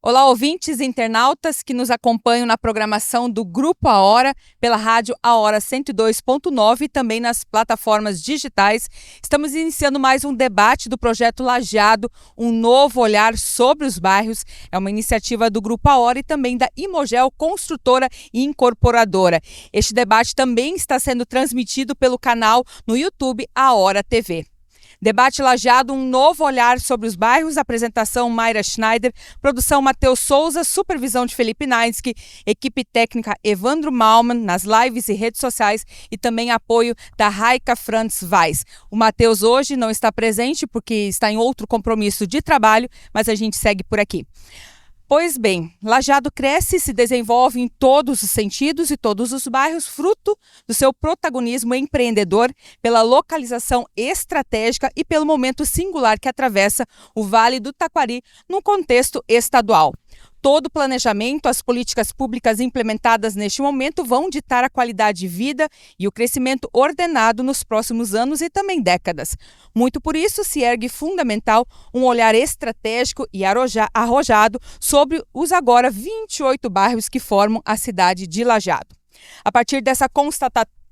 Olá, ouvintes e internautas que nos acompanham na programação do Grupo A Hora, pela rádio A Hora 102.9 e também nas plataformas digitais. Estamos iniciando mais um debate do projeto Lajeado, um novo olhar sobre os bairros. É uma iniciativa do Grupo A Hora e também da Imogel, construtora e incorporadora. Este debate também está sendo transmitido pelo canal no YouTube A Hora TV. Debate Lajeado, um novo olhar sobre os bairros, apresentação Mayra Schneider, produção Matheus Souza, supervisão de Felipe Nainski, equipe técnica Evandro Malman, nas lives e redes sociais e também apoio da Raika Frantz Weiss. O Matheus hoje não está presente porque está em outro compromisso de trabalho, mas a gente segue por aqui. Pois bem, Lajeado cresce e se desenvolve em todos os sentidos e todos os bairros, fruto do seu protagonismo empreendedor, pela localização estratégica e pelo momento singular que atravessa o Vale do Taquari no contexto estadual. Todo o planejamento, as políticas públicas implementadas neste momento vão ditar a qualidade de vida e o crescimento ordenado nos próximos anos e também décadas. Muito por isso se ergue fundamental um olhar estratégico e arrojado sobre os agora 28 bairros que formam a cidade de Lajeado. A partir dessa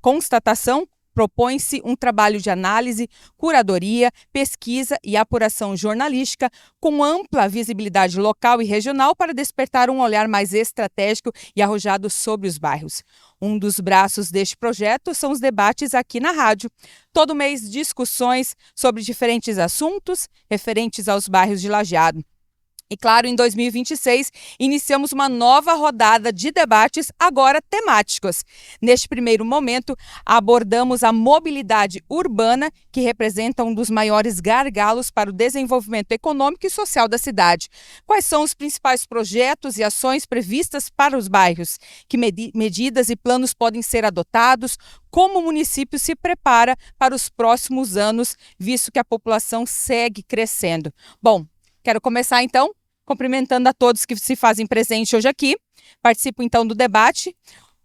constatação, propõe-se um trabalho de análise, curadoria, pesquisa e apuração jornalística com ampla visibilidade local e regional para despertar um olhar mais estratégico e arrojado sobre os bairros. Um dos braços deste projeto são os debates aqui na rádio. Todo mês, discussões sobre diferentes assuntos referentes aos bairros de Lajeado. E claro, em 2026, iniciamos uma nova rodada de debates, agora temáticos. Neste primeiro momento, abordamos a mobilidade urbana, que representa um dos maiores gargalos para o desenvolvimento econômico e social da cidade. Quais são os principais projetos e ações previstas para os bairros? Que medidas e planos podem ser adotados? Como o município se prepara para os próximos anos, visto que a população segue crescendo? Bom, quero começar, então, cumprimentando a todos que se fazem presente hoje aqui. Participo, então, do debate.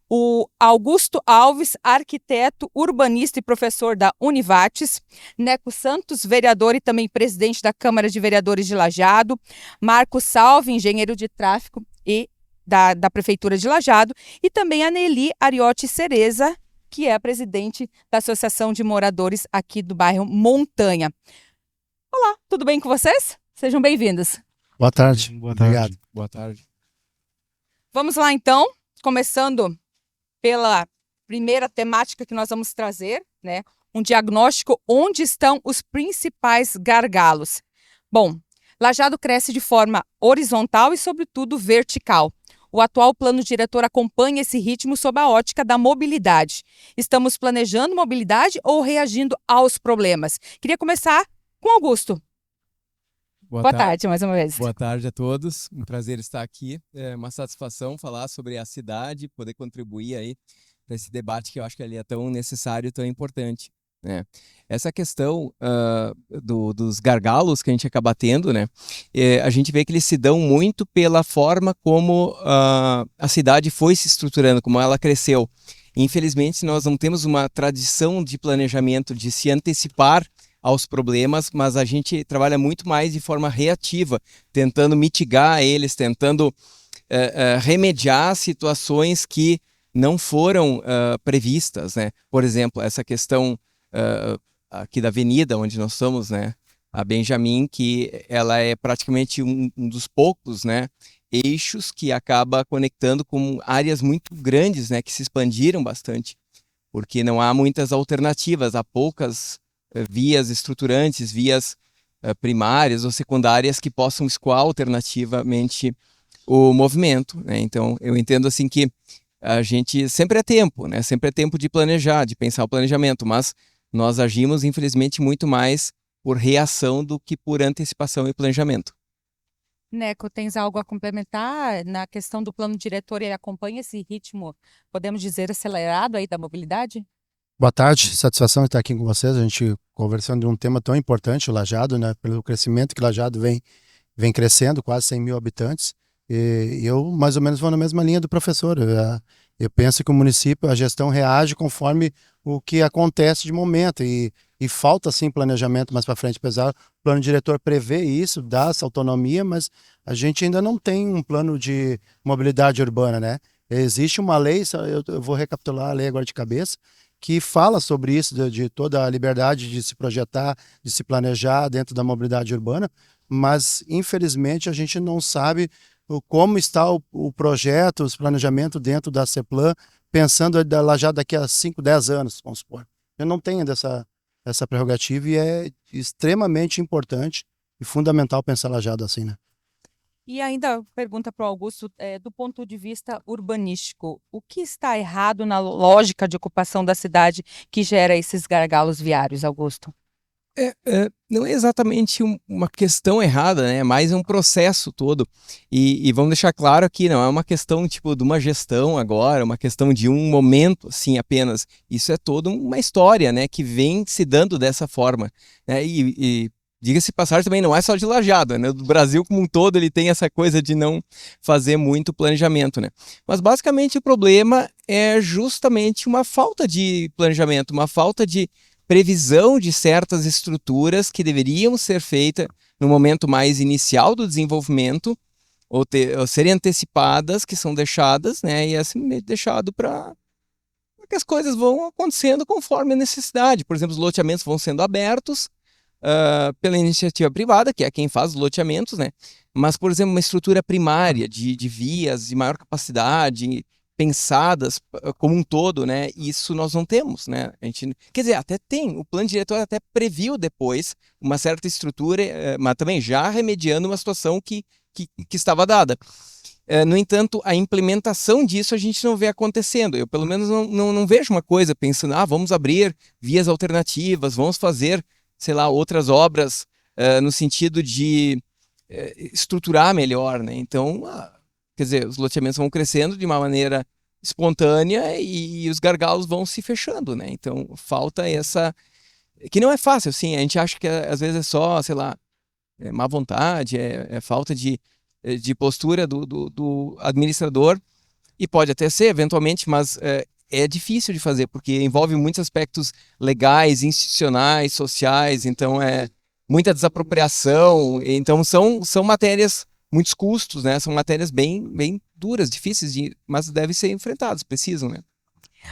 O Augusto Alves, arquiteto, urbanista e professor da Univates. Neco Santos, vereador e também presidente da Câmara de Vereadores de Lajeado. Marco Salve, engenheiro de tráfego e da Prefeitura de Lajeado. E também a Nelly Ariotti Cereza, que é a presidente da Associação de Moradores aqui do bairro Montanha. Olá, tudo bem com vocês? Sejam bem-vindos. Boa tarde. Boa tarde. Obrigado. Boa tarde. Vamos lá, então, começando pela primeira temática que nós vamos trazer, né? Um diagnóstico onde estão os principais gargalos. Bom, Lajeado cresce de forma horizontal e, sobretudo, vertical. O atual plano diretor acompanha esse ritmo sob a ótica da mobilidade. Estamos planejando mobilidade ou reagindo aos problemas? Queria começar com Augusto. Boa tarde, mais uma vez. Boa tarde a todos. Um prazer estar aqui. É uma satisfação falar sobre a cidade, poder contribuir aí para esse debate que eu acho que ele é tão necessário e tão importante, né? Essa questão dos gargalos que a gente acaba tendo, né? A gente vê que eles se dão muito pela forma como a cidade foi se estruturando, como ela cresceu. Infelizmente, nós não temos uma tradição de planejamento, de se antecipar aos problemas, mas a gente trabalha muito mais de forma reativa, tentando mitigar eles, tentando remediar situações que não foram previstas, né? Por exemplo, essa questão aqui da avenida onde nós estamos, né? A Benjamin, que ela é praticamente um dos poucos, né, eixos que acaba conectando com áreas muito grandes, né, que se expandiram bastante, porque não há muitas alternativas, há poucas vias estruturantes, vias primárias ou secundárias que possam escoar alternativamente o movimento, né? Então, eu entendo assim que a gente sempre é tempo, né? Sempre é tempo de planejar, de pensar o planejamento, mas nós agimos, infelizmente, muito mais por reação do que por antecipação e planejamento. Neco, tens algo a complementar na questão do plano diretor? Ele acompanha esse ritmo, podemos dizer, acelerado aí da mobilidade? Boa tarde, satisfação de estar aqui com vocês. A gente conversando de um tema tão importante, o Lajeado, né? Pelo crescimento que o Lajeado vem crescendo, quase 100 mil habitantes. E eu, mais ou menos, vou na mesma linha do professor. Eu penso que o município, a gestão reage conforme o que acontece de momento. E e falta sim planejamento mais para frente, apesar do plano diretor prever isso, dá essa autonomia, mas a gente ainda não tem um plano de mobilidade urbana, né? Existe uma lei, eu vou recapitular a lei agora de cabeça, que fala sobre isso, de toda a liberdade de se projetar, de se planejar dentro da mobilidade urbana, mas infelizmente a gente não sabe como está o projeto, os planejamentos dentro da CEPLAN, pensando já daqui a 5, 10 anos, vamos supor. Eu não tenho essa prerrogativa e é extremamente importante e fundamental pensar Lajeado assim, né? E ainda pergunta para o Augusto, do ponto de vista urbanístico, o que está errado na lógica de ocupação da cidade que gera esses gargalos viários, Augusto? Não é exatamente uma questão errada, né? É mais um processo todo. E vamos deixar claro aqui, não é uma questão tipo de uma gestão agora, uma questão de um momento, assim, apenas. Isso é toda uma história, né? Que vem se dando dessa forma, né? E diga-se passagem também, não é só de Lajeado, né? Do Brasil como um todo ele tem essa coisa de não fazer muito planejamento, né? Mas basicamente o problema é justamente uma falta de planejamento, uma falta de previsão de certas estruturas que deveriam ser feitas no momento mais inicial do desenvolvimento ou serem antecipadas, que são deixadas, né? E é simplesmente deixado para que as coisas vão acontecendo conforme a necessidade. Por exemplo, os loteamentos vão sendo abertos pela iniciativa privada, que é quem faz os loteamentos, né? Mas, por exemplo, uma estrutura primária de vias de maior capacidade, pensadas como um todo, né? Isso nós não temos, né? A gente, quer dizer, até tem, o plano diretor até previu depois uma certa estrutura, mas também já remediando uma situação que estava dada. No entanto, a implementação disso a gente não vê acontecendo. Eu, pelo menos, não vejo uma coisa pensando, vamos abrir vias alternativas, vamos fazer, sei lá, outras obras no sentido de estruturar melhor, né? Então, quer dizer, os loteamentos vão crescendo de uma maneira espontânea e os gargalos vão se fechando, né? Então, falta essa... Que não é fácil, assim, a gente acha que às vezes é só, sei lá, má vontade, é falta de postura do administrador, e pode até ser, eventualmente, mas é difícil de fazer, porque envolve muitos aspectos legais, institucionais, sociais, então muita desapropriação, então são matérias, muitos custos, né? São matérias bem duras, difíceis, mas devem ser enfrentadas, precisam, né?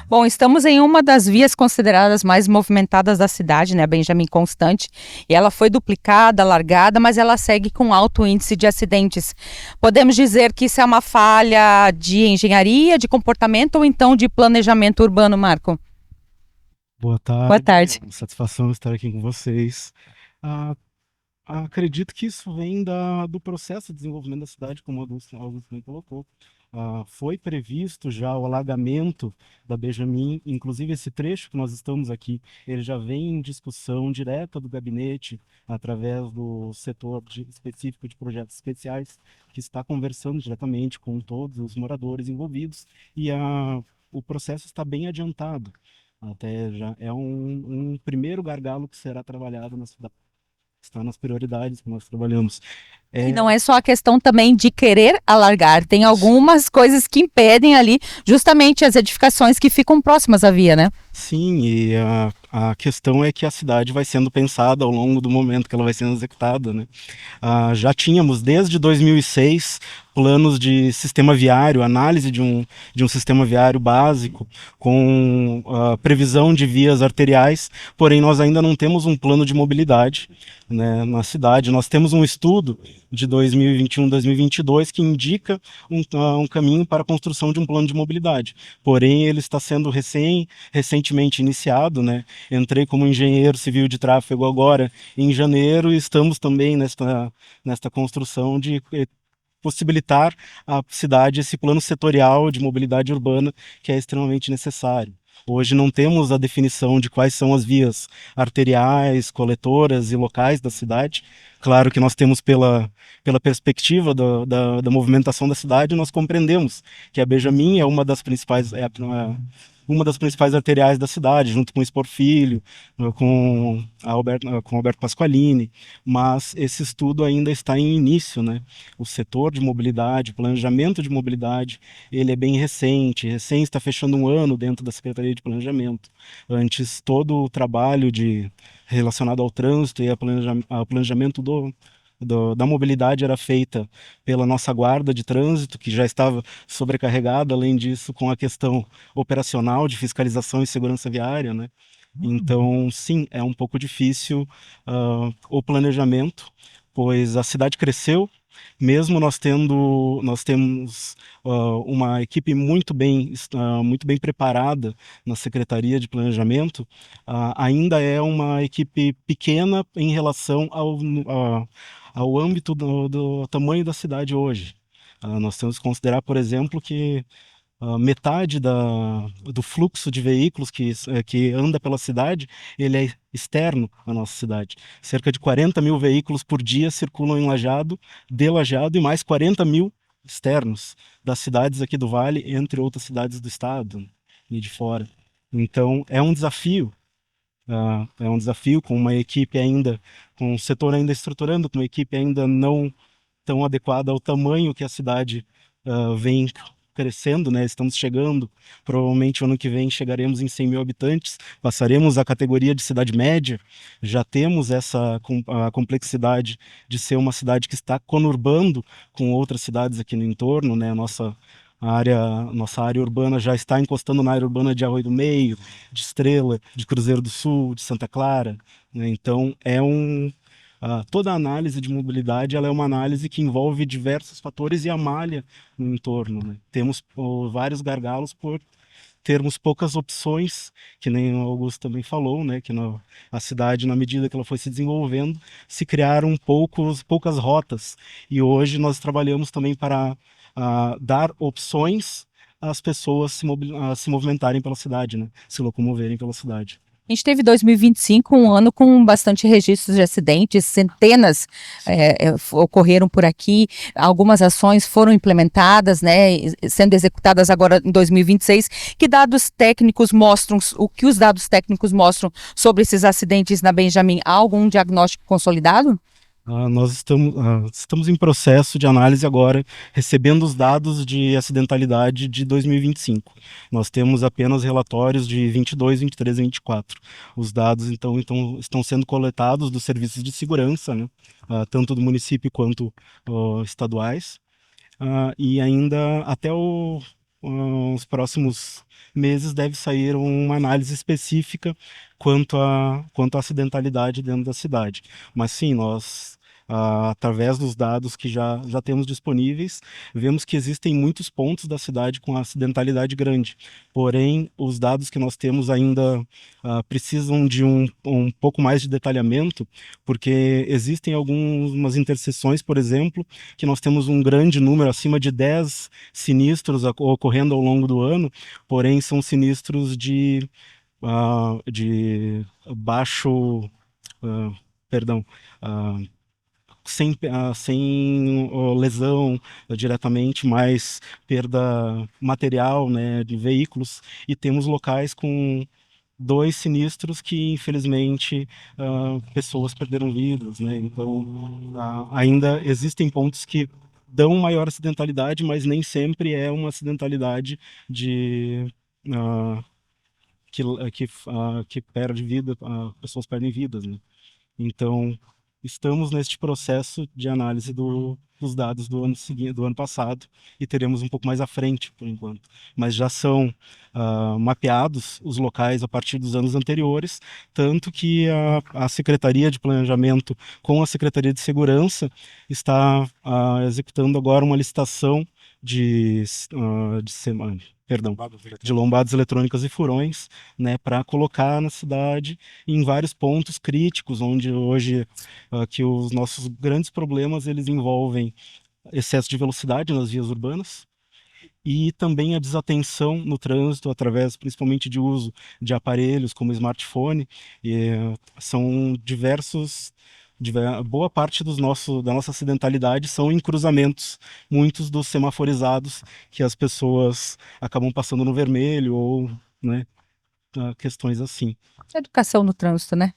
Bom, estamos em uma das vias consideradas mais movimentadas da cidade, né, Benjamin Constant, e ela foi duplicada, alargada, mas ela segue com alto índice de acidentes. Podemos dizer que isso é uma falha de engenharia, de comportamento ou então de planejamento urbano, Marco? Boa tarde. Boa tarde. É uma satisfação estar aqui com vocês. Acredito que isso vem do processo de desenvolvimento da cidade, como o Augusto bem colocou. Foi previsto já o alagamento da Benjamin, inclusive esse trecho que nós estamos aqui, ele já vem em discussão direta do gabinete, através do setor específico de projetos especiais, que está conversando diretamente com todos os moradores envolvidos, e o processo está bem adiantado. Até já é um primeiro gargalo que será trabalhado na cidade. Está nas prioridades que nós trabalhamos. E não é só a questão também de querer alargar, tem algumas coisas que impedem ali justamente as edificações que ficam próximas à via, né? Sim, e a questão é que a cidade vai sendo pensada ao longo do momento que ela vai sendo executada, né? Já tínhamos desde 2006 planos de sistema viário, análise de um sistema viário básico, com previsão de vias arteriais, porém nós ainda não temos um plano de mobilidade, né, na cidade. Nós temos um estudo de 2021-2022 que indica um caminho para a construção de um plano de mobilidade, porém ele está sendo recentemente iniciado, né? Entrei como engenheiro civil de tráfego agora em janeiro e estamos também nesta construção de possibilitar à cidade esse plano setorial de mobilidade urbana que é extremamente necessário. Hoje não temos a definição de quais são as vias arteriais, coletoras e locais da cidade. Claro que nós temos pela perspectiva da movimentação da cidade, nós compreendemos que a Benjamin é uma das principais, uma das principais arteriais da cidade, junto com o Expor Filho, com Alberto Pasqualini, mas esse estudo ainda está em início, né? O setor de mobilidade, planejamento de mobilidade, ele é bem recente está fechando um ano dentro da Secretaria de Planejamento. Antes, todo o trabalho relacionado ao trânsito e ao planejamento da mobilidade era feita pela nossa guarda de trânsito, que já estava sobrecarregada, além disso, com a questão operacional de fiscalização e segurança viária, né? Então, sim, é um pouco difícil o planejamento, pois a cidade cresceu, mesmo nós temos uma equipe muito bem preparada na Secretaria de Planejamento, ainda é uma equipe pequena em relação ao âmbito do tamanho da cidade hoje. Nós temos que considerar, por exemplo, que metade do fluxo de veículos que anda pela cidade, ele é externo à nossa cidade. Cerca de 40 mil veículos por dia circulam em Lajeado, de Lajeado, e mais 40 mil externos das cidades aqui do Vale, entre outras cidades do estado e de fora. Então, é um desafio. Com uma equipe ainda, com o setor ainda estruturando, com uma equipe ainda não tão adequada ao tamanho que a cidade vem crescendo, né? Estamos chegando, provavelmente ano que vem chegaremos em 100 mil habitantes, passaremos a categoria de cidade média, já temos a complexidade de ser uma cidade que está conurbando com outras cidades aqui no entorno, né? Nossa área urbana já está encostando na área urbana de Arroio do Meio, de Estrela, de Cruzeiro do Sul, de Santa Clara, né? Então toda a análise de mobilidade ela é uma análise que envolve diversos fatores e a malha no entorno, né? Temos vários gargalos por termos poucas opções, que nem o Augusto também falou, né? Que a cidade, na medida que ela foi se desenvolvendo, se criaram poucas rotas. E hoje nós trabalhamos também para dar opções às pessoas se movimentarem pela cidade, né? Se locomoverem pela cidade. A gente teve 2025, um ano com bastante registros de acidentes, centenas ocorreram por aqui, algumas ações foram implementadas, né, sendo executadas agora em 2026. O que os dados técnicos mostram sobre esses acidentes na Benjamin? Há algum diagnóstico consolidado? Nós estamos em processo de análise agora, recebendo os dados de acidentalidade de 2025. Nós temos apenas relatórios de 22, 23 e 24. Os dados, então estão sendo coletados dos serviços de segurança, né? Tanto do município quanto estaduais. E ainda até os próximos meses deve sair uma análise específica quanto à acidentalidade dentro da cidade. Mas sim, nós através dos dados que já temos disponíveis, vemos que existem muitos pontos da cidade com acidentalidade grande. Porém, os dados que nós temos ainda precisam de um pouco mais de detalhamento, porque existem algumas interseções, por exemplo, que nós temos um grande número, acima de 10 sinistros ocorrendo ao longo do ano, porém são sinistros de baixo... perdão... sem lesão diretamente, mas perda material, né, de veículos, e temos locais com 2 sinistros que, infelizmente, pessoas perderam vidas, né? Então, ainda existem pontos que dão maior acidentalidade, mas nem sempre é uma acidentalidade que perde vida, pessoas perdem vidas, né? Então, estamos neste processo de análise dos dados do ano passado e teremos um pouco mais à frente, por enquanto. Mas já são mapeados os locais a partir dos anos anteriores, tanto que a Secretaria de Planejamento com a Secretaria de Segurança está executando agora uma licitação de lombadas eletrônicas e furões, né, para colocar na cidade em vários pontos críticos, onde hoje que os nossos grandes problemas eles envolvem excesso de velocidade nas vias urbanas e também a desatenção no trânsito através principalmente de uso de aparelhos como smartphone. São boa parte da nossa acidentalidade são em cruzamentos, muitos dos semaforizados que as pessoas acabam passando no vermelho ou né? Questões assim, Educação no trânsito, né?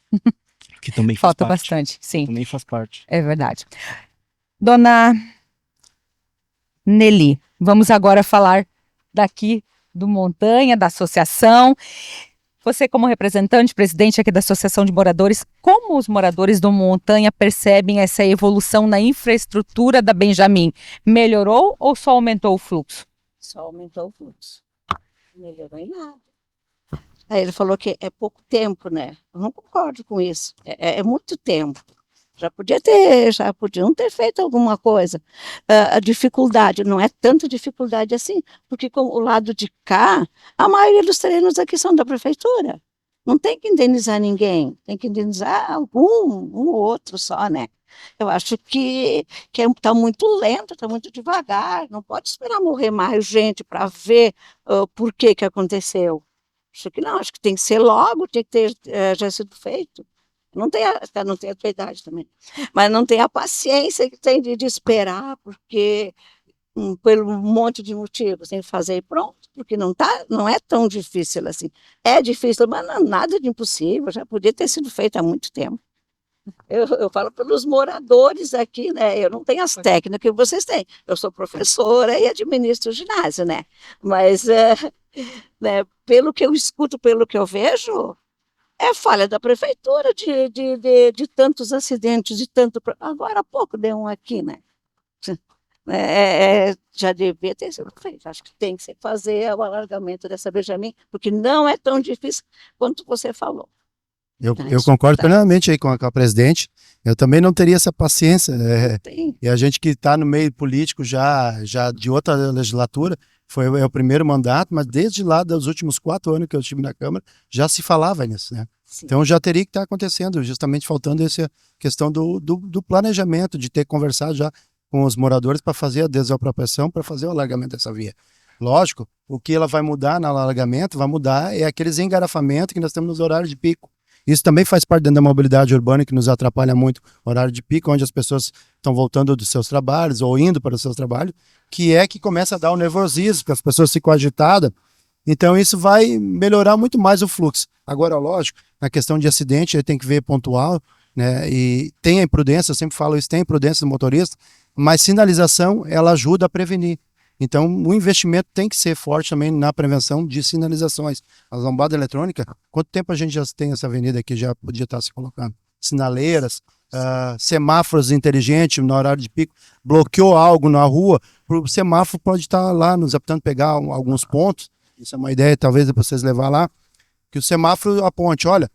que também faz Falta parte. bastante, sim, Também faz parte. é verdade. Dona Nelly, vamos agora falar daqui do Montanha, da associação. Você, como representante, presidente aqui da Associação de Moradores, como os moradores do Montanha percebem essa evolução na infraestrutura da Benjamin? Melhorou ou só aumentou o fluxo? Só aumentou o fluxo. Não melhorou em nada. Aí ele falou que é pouco tempo, né? Eu não concordo com isso. É muito tempo. Já podiam ter feito alguma coisa. A dificuldade, não é tanta dificuldade assim, porque com o lado de cá, a maioria dos terrenos aqui são da prefeitura. Não tem que indenizar ninguém, tem que indenizar um ou outro só, né? Eu acho que está muito lento, está muito devagar, não pode esperar morrer mais gente para ver por que aconteceu. Acho que não, acho que tem que ser logo, tem que ter já sido feito. Não tem a tua idade também, mas não tem a paciência que tem de esperar, porque pelo um monte de motivos, tem que fazer e pronto, porque não é tão difícil assim. É difícil, mas não é nada de impossível, já podia ter sido feito há muito tempo. Eu falo pelos moradores aqui, né? Eu não tenho as técnicas que vocês têm. Eu sou professora e administro o ginásio, né? Mas, né, pelo que eu escuto, pelo que eu vejo, é falha da prefeitura de tantos acidentes, de tanto. Agora há pouco deu um aqui, né? Já devia ter sido feito. Acho que tem que se fazer o alargamento dessa Benjamin, porque não é tão difícil quanto você falou. Eu concordo plenamente aí com a presidente. Eu também não teria essa paciência. E a gente que está no meio político já de outra legislatura, é o primeiro mandato, mas desde lá dos últimos 4 anos que eu estive na Câmara, já se falava nisso, né? Sim. Então já teria que estar acontecendo, justamente faltando essa questão do planejamento, de ter conversado já com os moradores para fazer a desapropriação, para fazer o alargamento dessa via. Lógico, o que ela vai mudar no alargamento, vai mudar é aqueles engarrafamentos que nós temos nos horários de pico. Isso também faz parte dentro da mobilidade urbana, que nos atrapalha muito o horário de pico, onde as pessoas estão voltando dos seus trabalhos ou indo para os seus trabalhos, que começa a dar o nervosismo, porque as pessoas ficam agitadas. Então isso vai melhorar muito mais o fluxo. Agora, lógico, na questão de acidente, ele tem que ver pontual, né? E tem a imprudência, eu sempre falo isso, tem a imprudência do motorista, mas sinalização, ela ajuda a prevenir. Então, o investimento tem que ser forte também na prevenção de sinalizações. A lombada eletrônica, quanto tempo a gente já tem essa avenida aqui, já podia estar se colocando? Sinaleiras, semáforos inteligentes no horário de pico, bloqueou algo na rua, o semáforo pode estar lá nos aptando pegar alguns pontos, isso é uma ideia talvez de vocês levar lá, que o semáforo aponte, olha,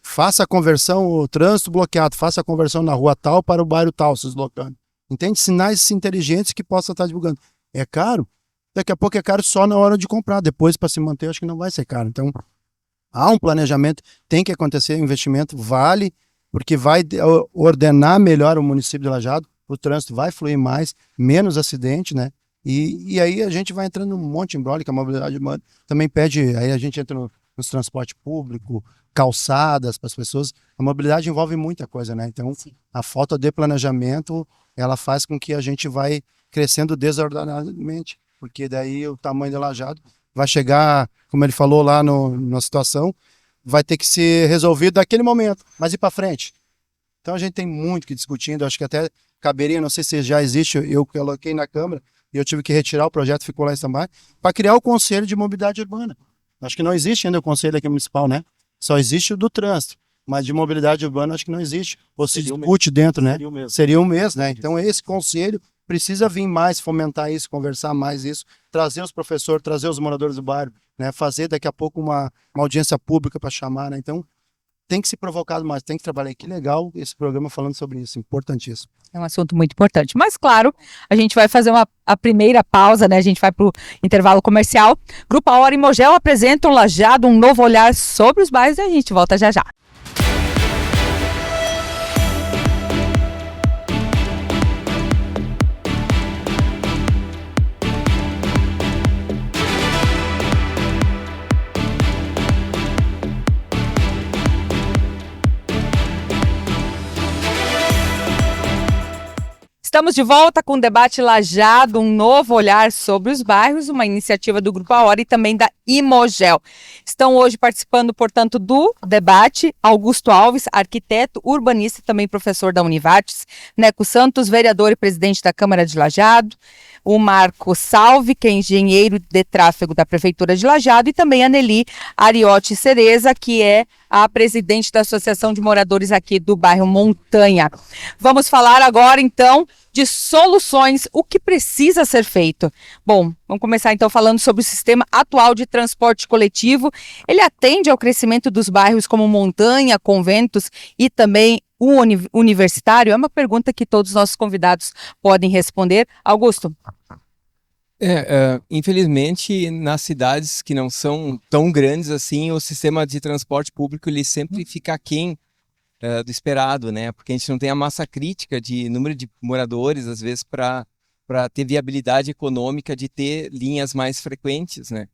faça a conversão, o trânsito bloqueado, faça a conversão na rua tal para o bairro tal, se deslocando. Entende? Sinais inteligentes que possam estar divulgando. É caro? Daqui a pouco é caro só na hora de comprar. Depois, para se manter, acho que não vai ser caro. Então, há um planejamento, tem que acontecer, investimento vale, porque vai ordenar melhor o município de Lajeado, o trânsito vai fluir mais, menos acidente, né? E aí a gente vai entrando num monte de embrolho, que a mobilidade humana também pede, aí a gente entra nos transporte público, calçadas para as pessoas. A mobilidade envolve muita coisa, né? Então, a falta de planejamento, ela faz com que a gente vai crescendo desordenadamente, porque daí o tamanho do Lajeado vai chegar, como ele falou lá na situação, vai ter que ser resolvido naquele momento, mas ir para frente. Então a gente tem muito que discutindo, acho que até caberia, não sei se já existe, eu coloquei na Câmara e eu tive que retirar o projeto, ficou lá em stand-by, para criar o Conselho de Mobilidade Urbana. Acho que não existe ainda o Conselho aqui municipal, né? Só existe o do trânsito, mas de mobilidade urbana acho que não existe, ou se discute dentro, né? Seria o mesmo, né? Então esse conselho precisa vir mais, fomentar isso, conversar mais isso, trazer os professores, trazer os moradores do bairro, né? Fazer daqui a pouco uma audiência pública para chamar, né? Então tem que se provocar mais, tem que trabalhar. Que legal esse programa falando sobre isso, importantíssimo. É um assunto muito importante. Mas, claro, a gente vai fazer a primeira pausa, né? A gente vai para o intervalo comercial. Grupo A Hora e Mogel apresentam Lajeado, um novo olhar sobre os bairros, e a gente volta já já. Estamos Estamos de volta com o debate Lajado, um novo olhar sobre os bairros, uma iniciativa do Grupo A Hora e também da Imogel. Estão hoje participando, portanto, do debate Augusto Alves, arquiteto, urbanista e também professor da Univates, Neco Santos, vereador e presidente da Câmara de Lajado, o Marco Salve, que é engenheiro de tráfego da Prefeitura de Lajado, e também a Nelly Ariotti Cereza, que é a presidente da Associação de Moradores aqui do bairro Montanha. Vamos falar agora, então, de soluções, o que precisa ser feito. Bom, vamos começar então falando sobre o sistema atual de transporte coletivo. Ele atende ao crescimento dos bairros como Montanha, Conventos e também o universitário? É uma pergunta que todos os nossos convidados podem responder. Augusto. Infelizmente, nas cidades que não são tão grandes assim, o sistema de transporte público ele sempre fica aquém do esperado, né? Porque a gente não tem a massa crítica de número de moradores, às vezes, para ter viabilidade econômica de ter linhas mais frequentes, né?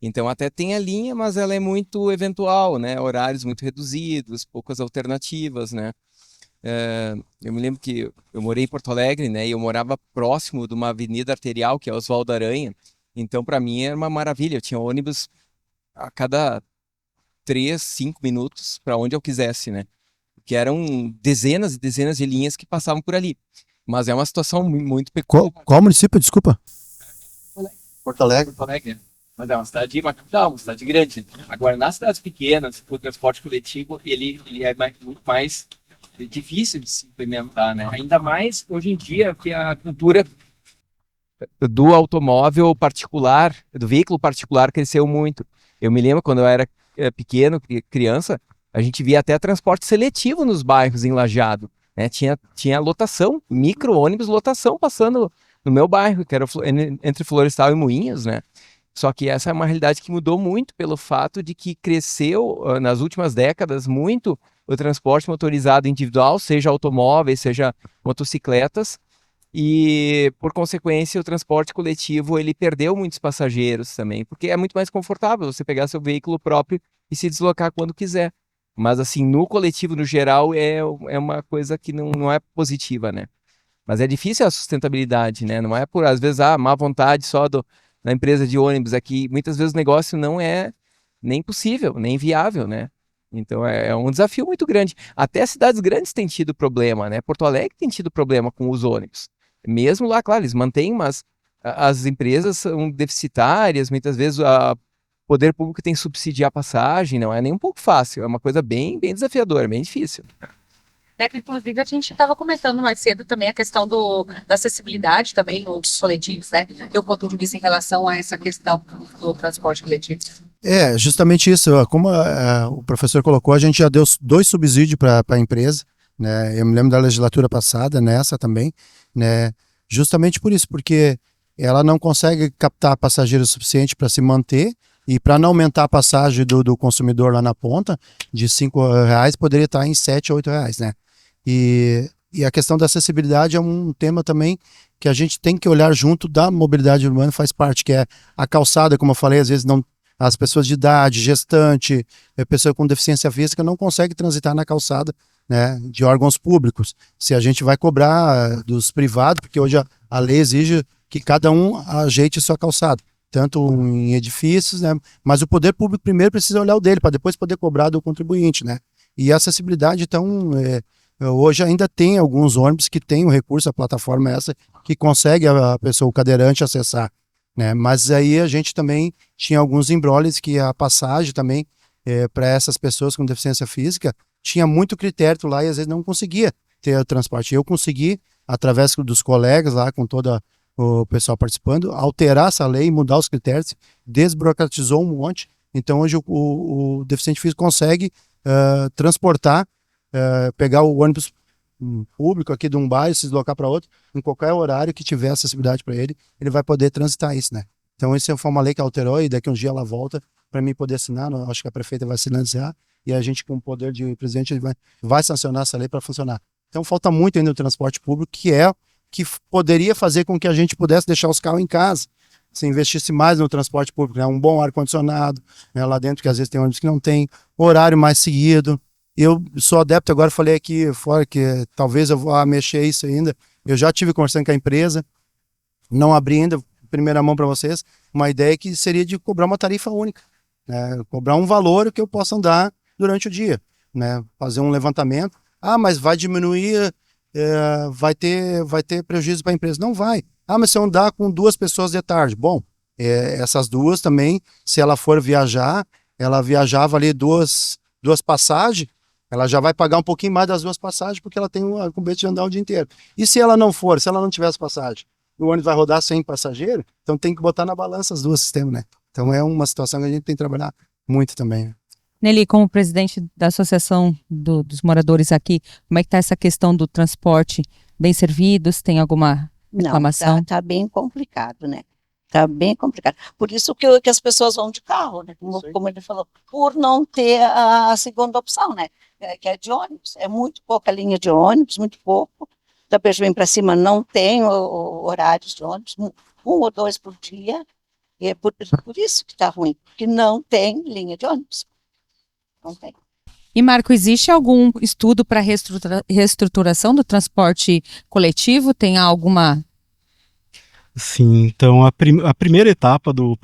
Então, até tem a linha, mas ela é muito eventual, né? Horários muito reduzidos, poucas alternativas, né? Eu me lembro que eu morei em Porto Alegre, né? E eu morava próximo de uma avenida arterial, que é Oswaldo Aranha. Então, para mim, era uma maravilha. Eu tinha ônibus a cada 3, 5 minutos para onde eu quisesse, né? Que eram dezenas e dezenas de linhas que passavam por ali. Mas é uma situação muito peculiar. Qual município, desculpa? Porto Alegre. Porto Alegre. Mas é uma capital, uma cidade grande. Agora, nas cidades pequenas, o transporte coletivo, ele é muito mais difícil de se implementar, né? Ainda mais hoje em dia que a cultura do automóvel particular, do veículo particular cresceu muito. Eu me lembro quando eu era pequeno, criança, a gente via até transporte seletivo nos bairros em Lajeado, né? Tinha lotação, micro-ônibus lotação passando no meu bairro, que era entre Florestal e Moinhos, né? Só que essa é uma realidade que mudou muito pelo fato de que cresceu nas últimas décadas muito o transporte motorizado individual, seja automóveis, seja motocicletas, e por consequência o transporte coletivo ele perdeu muitos passageiros também, porque é muito mais confortável você pegar seu veículo próprio e se deslocar quando quiser. Mas assim, no coletivo no geral é uma coisa que não é positiva, né? Mas é difícil a sustentabilidade, né? Não é por, às vezes, má vontade só da empresa de ônibus, é que muitas vezes o negócio não é nem possível, nem viável, né? Então é um desafio muito grande. Até cidades grandes têm tido problema, né? Porto Alegre tem tido problema com os ônibus. Mesmo lá, claro, eles mantêm, mas as empresas são deficitárias, muitas vezes o poder público tem que subsidiar a passagem, não é nem um pouco fácil, é uma coisa bem, bem desafiadora, bem difícil. Inclusive, a gente estava comentando mais cedo também a questão da acessibilidade também nos coletivos, né? E o ponto de vista em relação a essa questão do transporte coletivo. Justamente isso. Como o professor colocou, a gente já deu 2 subsídios para a empresa, né? Eu me lembro da legislatura passada, nessa também, né? Justamente por isso, porque ela não consegue captar passageiros suficiente para se manter e para não aumentar a passagem do consumidor lá na ponta, de R$5 poderia estar em R$7 ou R$8, né? E a questão da acessibilidade é um tema também que a gente tem que olhar junto da mobilidade urbana, faz parte, que é a calçada, como eu falei, às vezes as pessoas de idade, gestante, pessoa com deficiência física não consegue transitar na calçada, né, de órgãos públicos. Se a gente vai cobrar dos privados, porque hoje a lei exige que cada um ajeite sua calçada, tanto em edifícios, né, mas o poder público primeiro precisa olhar o dele, para depois poder cobrar do contribuinte, né. E a acessibilidade, então, hoje ainda tem alguns ônibus que têm o recurso, a plataforma essa, que consegue a pessoa, o cadeirante, acessar, né? Mas aí a gente também tinha alguns embrólios que a passagem também, para essas pessoas com deficiência física, tinha muito critério lá e às vezes não conseguia ter o transporte. Eu consegui, através dos colegas lá, com todo o pessoal participando, alterar essa lei, mudar os critérios, desburocratizou um monte. Então hoje o deficiente físico consegue transportar, pegar o ônibus público aqui de um bairro, se deslocar para outro, em qualquer horário que tiver acessibilidade para ele, ele vai poder transitar isso, né? Então isso foi uma lei que alterou e daqui a um dia ela volta para mim poder assinar, acho que a prefeita vai sinalizar e a gente com o poder de presidente vai sancionar essa lei para funcionar. Então falta muito ainda no transporte público, que poderia fazer com que a gente pudesse deixar os carros em casa, se investisse mais no transporte público, né? Um bom ar-condicionado, né? Lá dentro, que às vezes tem ônibus que não tem, horário mais seguido. Eu sou adepto, agora falei aqui fora que talvez eu vá mexer isso ainda, Eu já tive conversando com a empresa, não abri ainda, primeira mão para vocês, uma ideia que seria de cobrar uma tarifa única, né? Cobrar um valor que eu possa andar durante o dia, né? Fazer um levantamento. Ah, mas vai diminuir, vai ter prejuízo para a empresa. Não vai. Ah, mas se eu andar com 2 pessoas de tarde. Bom, essas 2 também, se ela for viajar, ela viajava ali duas passagens, ela já vai pagar um pouquinho mais das 2 passagens, porque ela tem a incumbência de andar o dia inteiro. E se ela não for, se ela não tiver essa passagem, o ônibus vai rodar sem passageiro, então tem que botar na balança os 2 sistemas, né? Então é uma situação que a gente tem que trabalhar muito também. Nelly, como presidente da Associação dos Moradores aqui, como é que está essa questão do transporte? Bem servidos? Tem alguma reclamação? Não, tá bem complicado, né? Tá bem complicado. Por isso que as pessoas vão de carro, né? Como ele falou, por não ter a segunda opção, né? Que é de ônibus. É muito pouca linha de ônibus, muito pouco. Da Benjamin para cima não tem horários de ônibus, 1 ou 2 por dia. E é por isso que está ruim, porque não tem linha de ônibus. Não tem. E, Marco, existe algum estudo para reestruturação do transporte coletivo? Tem alguma... Sim, então a primeira etapa do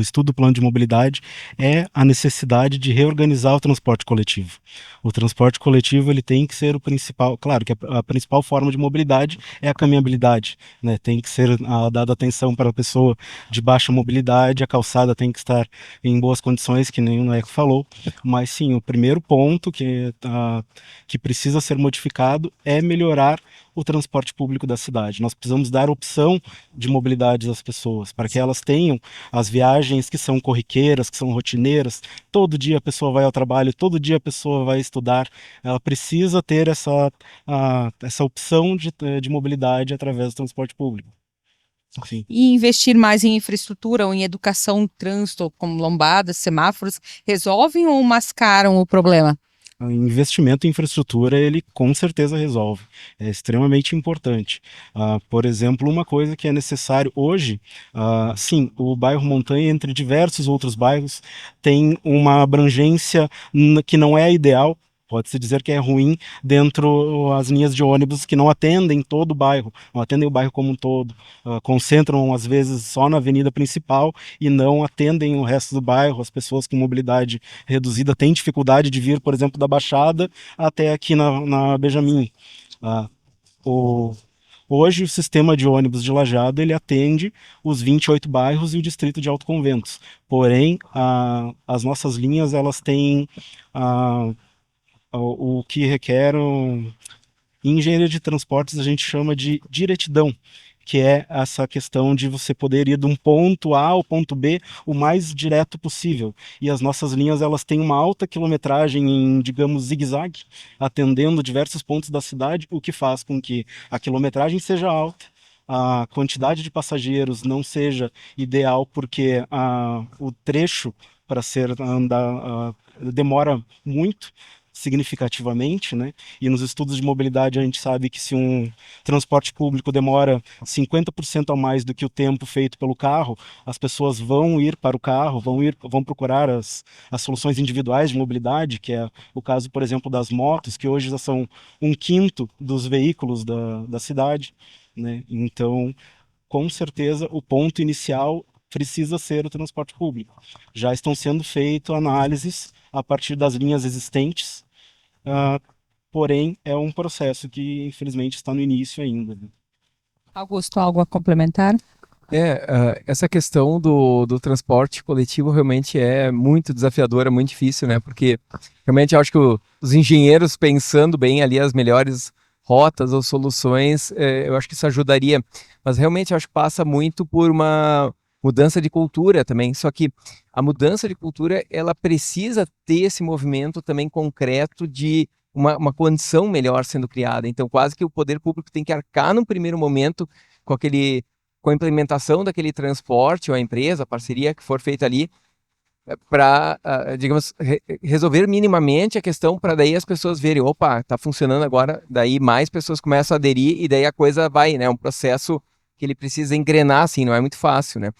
estudo do plano de mobilidade é a necessidade de reorganizar o transporte coletivo. O transporte coletivo ele tem que ser o principal, claro que a principal forma de mobilidade é a caminhabilidade, né? Tem que ser dada atenção para a pessoa de baixa mobilidade, a calçada tem que estar em boas condições, que nem o Neco falou, mas sim, o primeiro ponto que precisa ser modificado é melhorar o transporte público da cidade. Nós precisamos dar opção de mobilidade às pessoas, para que elas tenham as viagens que são corriqueiras, que são rotineiras. Todo dia a pessoa vai ao trabalho, todo dia a pessoa vai estudar. Ela precisa ter essa opção de mobilidade através do transporte público. Sim. E investir mais em infraestrutura ou em educação, trânsito, como lombadas, semáforos, resolvem ou mascaram o problema? O investimento em infraestrutura, ele com certeza resolve. É extremamente importante. Por exemplo, uma coisa que é necessário hoje, sim, o bairro Montanha, entre diversos outros bairros, tem uma abrangência que não é a ideal. Pode-se dizer que é ruim dentro as linhas de ônibus que não atendem todo o bairro, não atendem o bairro como um todo, concentram às vezes só na avenida principal e não atendem o resto do bairro. As pessoas com mobilidade reduzida têm dificuldade de vir, por exemplo, da Baixada até aqui na Benjamin. Hoje o sistema de ônibus de Lajeado ele atende os 28 bairros e o distrito de Alto Conventos. Porém, as nossas linhas elas têm o que requer em engenharia de transportes a gente chama de diretidão, que é essa questão de você poder ir de um ponto A ao ponto B o mais direto possível. E as nossas linhas elas têm uma alta quilometragem em, digamos, zigue-zague, atendendo diversos pontos da cidade, o que faz com que a quilometragem seja alta, a quantidade de passageiros não seja ideal, porque o trecho para andar demora muito, significativamente, né? E nos estudos de mobilidade a gente sabe que se um transporte público demora 50% a mais do que o tempo feito pelo carro, as pessoas vão ir para o carro, vão procurar as soluções individuais de mobilidade, que é o caso, por exemplo, das motos, que hoje já são 1/5 dos veículos da cidade, né? Então, com certeza, o ponto inicial precisa ser o transporte público. Já estão sendo feitas análises a partir das linhas existentes, porém é um processo que infelizmente está no início ainda, né? Augusto, algo a complementar? Essa questão do transporte coletivo realmente é muito desafiadora, muito difícil, né? Porque realmente eu acho que os engenheiros pensando bem ali as melhores rotas ou soluções, eu acho que isso ajudaria. Mas realmente eu acho que passa muito por uma mudança de cultura também. Só que a mudança de cultura, ela precisa ter esse movimento também concreto de uma condição melhor sendo criada. Então, quase que o poder público tem que arcar num primeiro momento com a implementação daquele transporte, ou a empresa, a parceria que for feita ali, para, digamos, resolver minimamente a questão, para daí as pessoas verem, opa, está funcionando agora, daí mais pessoas começam a aderir e daí a coisa vai, né? É um processo que ele precisa engrenar, assim, não é muito fácil, né?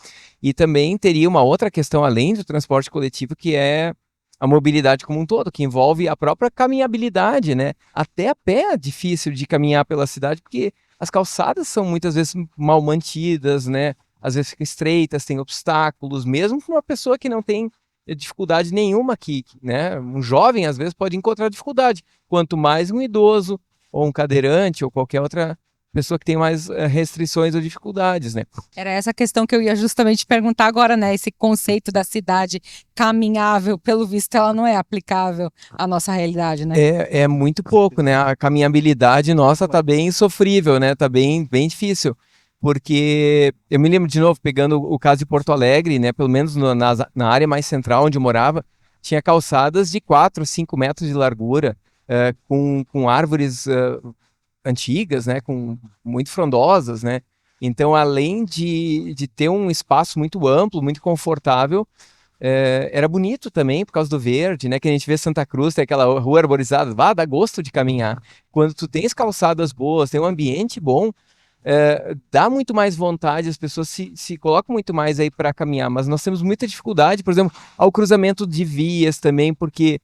E também teria uma outra questão, além do transporte coletivo, que é a mobilidade como um todo, que envolve a própria caminhabilidade, né? Até a pé é difícil de caminhar pela cidade, porque as calçadas são muitas vezes mal mantidas, né? Às vezes ficam estreitas, tem obstáculos, mesmo para uma pessoa que não tem dificuldade nenhuma aqui, né? Um jovem às vezes pode encontrar dificuldade, quanto mais um idoso ou um cadeirante ou qualquer outra pessoa que tem mais restrições ou dificuldades, né? Era essa questão que eu ia justamente perguntar agora, né? Esse conceito da cidade caminhável, pelo visto, ela não é aplicável à nossa realidade, né? É muito pouco, né? A caminhabilidade nossa tá bem sofrível, né? Tá bem difícil. Porque eu me lembro de novo, pegando o caso de Porto Alegre, né? Pelo menos na área mais central onde eu morava, tinha calçadas de 4, 5 metros de largura, com árvores antigas, né? Muito frondosas, né? Então, além de ter um espaço muito amplo, muito confortável, era bonito também por causa do verde, né? Que a gente vê Santa Cruz, tem aquela rua arborizada, dá gosto de caminhar. Quando tu tens calçadas boas, tem um ambiente bom, dá muito mais vontade, as pessoas se colocam muito mais aí para caminhar, mas nós temos muita dificuldade, por exemplo, ao cruzamento de vias também, porque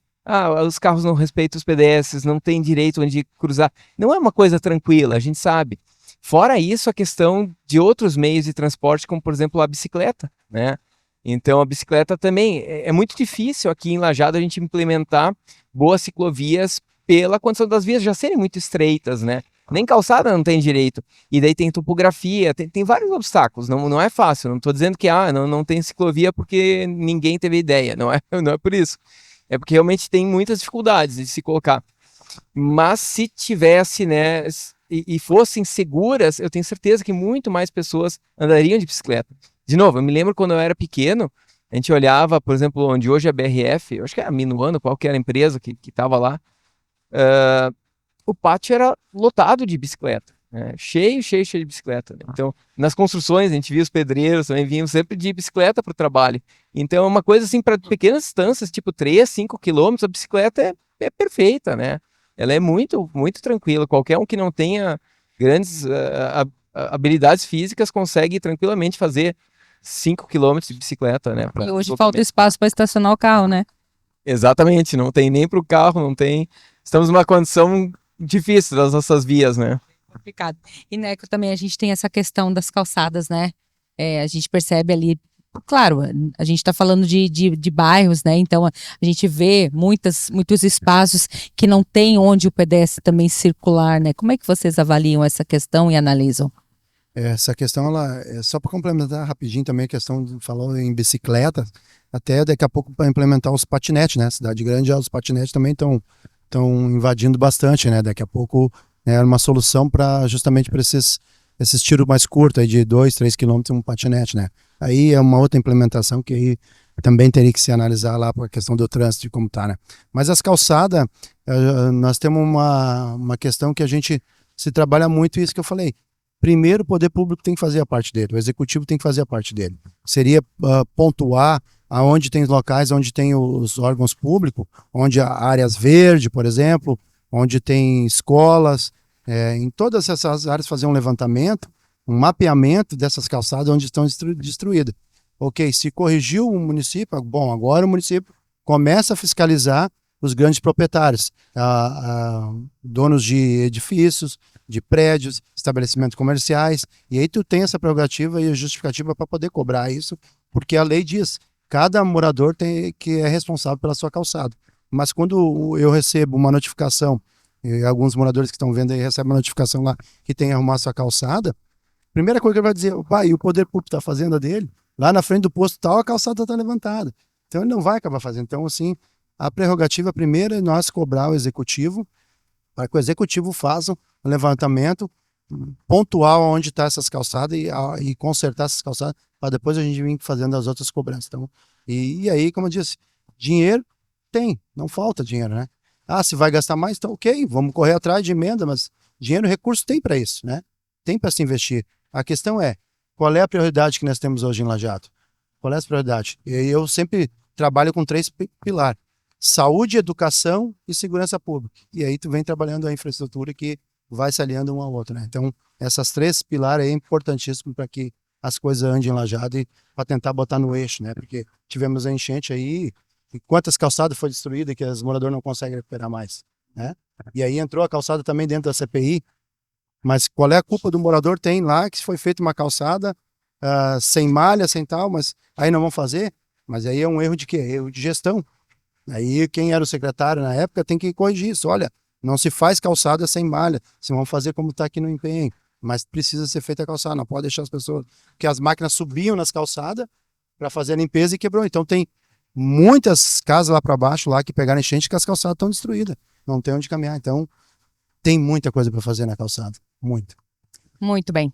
os carros não respeitam os pedestres, não tem direito onde cruzar. Não é uma coisa tranquila, a gente sabe. Fora isso, a questão de outros meios de transporte, como por exemplo a bicicleta, né? Então a bicicleta também é muito difícil aqui em Lajeado a gente implementar boas ciclovias pela condição das vias já serem muito estreitas, né? Nem calçada não tem direito. E daí tem topografia, tem vários obstáculos. Não é fácil. Não estou dizendo que não tem ciclovia porque ninguém teve ideia. Não é por isso. É porque realmente tem muitas dificuldades de se colocar. Mas se tivesse, né, e fossem seguras, eu tenho certeza que muito mais pessoas andariam de bicicleta. De novo, eu me lembro quando eu era pequeno, a gente olhava, por exemplo, onde hoje é a BRF, eu acho que era a Minuano, qual que era a empresa que estava lá, o pátio era lotado de bicicleta, né? Cheio de bicicleta, né? Então, nas construções, a gente via os pedreiros também vinham sempre de bicicleta para o trabalho. Então, é uma coisa assim, para pequenas distâncias, tipo 3, 5 quilômetros, a bicicleta é perfeita, né? Ela é muito, muito tranquila. Qualquer um que não tenha grandes habilidades físicas consegue tranquilamente fazer 5 quilômetros de bicicleta, né? E hoje falta espaço para estacionar o carro, né? Exatamente, não tem nem para o carro, não tem. Estamos numa condição difícil das nossas vias, né? Complicado. E, Neco, também a gente tem essa questão das calçadas, né? A gente percebe ali, claro, a gente está falando de bairros, né? Então a gente vê muitos espaços que não tem onde o pedestre também circular, né? Como é que vocês avaliam essa questão e analisam? Essa questão, ela é só para complementar rapidinho também a questão, falou em bicicleta, até daqui a pouco para implementar os patinetes, né? Cidade grande, os patinetes também estão invadindo bastante, né? Daqui a pouco é uma solução para justamente para esses tiros mais curtos, aí de 2, 3 quilômetros, um patinete, né? Aí é uma outra implementação que aí também teria que se analisar lá para a questão do trânsito, de como tá, né? Mas as calçadas, nós temos uma questão que a gente se trabalha muito, isso que eu falei. Primeiro, o poder público tem que fazer a parte dele, o executivo tem que fazer a parte dele. Seria pontuar aonde tem locais, onde tem os órgãos públicos, onde há áreas verdes, por exemplo, onde tem escolas, em todas essas áreas fazer um levantamento, um mapeamento dessas calçadas onde estão destruídas. Ok, se corrigiu o município, bom, agora o município começa a fiscalizar os grandes proprietários, donos de edifícios, de prédios, estabelecimentos comerciais, e aí tu tem essa prerrogativa e a justificativa para poder cobrar isso, porque a lei diz, cada morador que é responsável pela sua calçada. Mas quando eu recebo uma notificação, e alguns moradores que estão vendo aí recebem uma notificação lá que tem que arrumar sua calçada, a primeira coisa que ele vai dizer, pai, e o poder público está fazendo a dele? Lá na frente do posto tal, a calçada está levantada. Então ele não vai acabar fazendo. Então, assim, a prerrogativa primeira é nós cobrar o executivo, para que o executivo faça um levantamento pontual onde está essas calçadas e consertar essas calçadas, para depois a gente vir fazendo as outras cobranças. Então, e aí, como eu disse, dinheiro tem, não falta dinheiro, né? Se vai gastar mais, então ok, vamos correr atrás de emenda, mas dinheiro, recurso tem para isso, né? Tem para se investir. A questão é, qual é a prioridade que nós temos hoje em Lajeado? Qual é a prioridade? E eu sempre trabalho com 3 pilares. Saúde, educação e segurança pública. E aí tu vem trabalhando a infraestrutura que vai se aliando um ao outro, né? Então, essas 3 pilares é importantíssimo para que as coisas andem em Lajeado e para tentar botar no eixo, né? Porque tivemos a enchente aí, e quantas calçadas foi destruída que os moradores não conseguem recuperar mais, né? E aí entrou a calçada também dentro da CPI, Mas qual é a culpa do morador? Tem lá que foi feita uma calçada sem malha, sem tal, mas aí não vão fazer. Mas aí é um erro de quê? Erro de gestão. Aí quem era o secretário na época tem que corrigir isso. Olha, não se faz calçada sem malha. Vocês vão fazer como está aqui no empenho. Mas precisa ser feita a calçada, não pode deixar as pessoas... Porque as máquinas subiam nas calçadas para fazer a limpeza e quebrou. Então tem muitas casas lá para baixo lá que pegaram enchente que as calçadas estão destruídas. Não tem onde caminhar. Então tem muita coisa para fazer na calçada. Muito. Muito bem.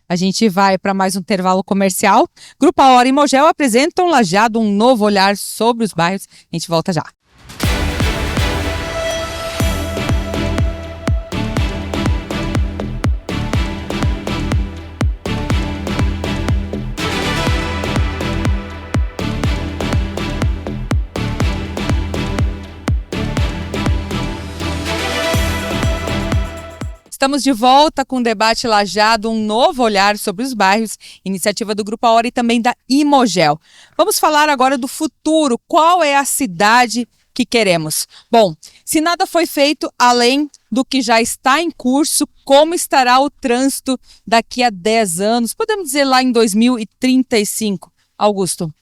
A gente vai para mais um intervalo comercial. Grupo A Hora e Moagel apresentam Lajeado, um novo olhar sobre os bairros. A gente volta já. Estamos de volta com o debate Lajeado, um novo olhar sobre os bairros, iniciativa do Grupo A Hora e também da Imogel. Vamos falar agora do futuro. Qual é a cidade que queremos? Bom, se nada foi feito além do que já está em curso, como estará o trânsito daqui a 10 anos? Podemos dizer lá em 2035, Augusto.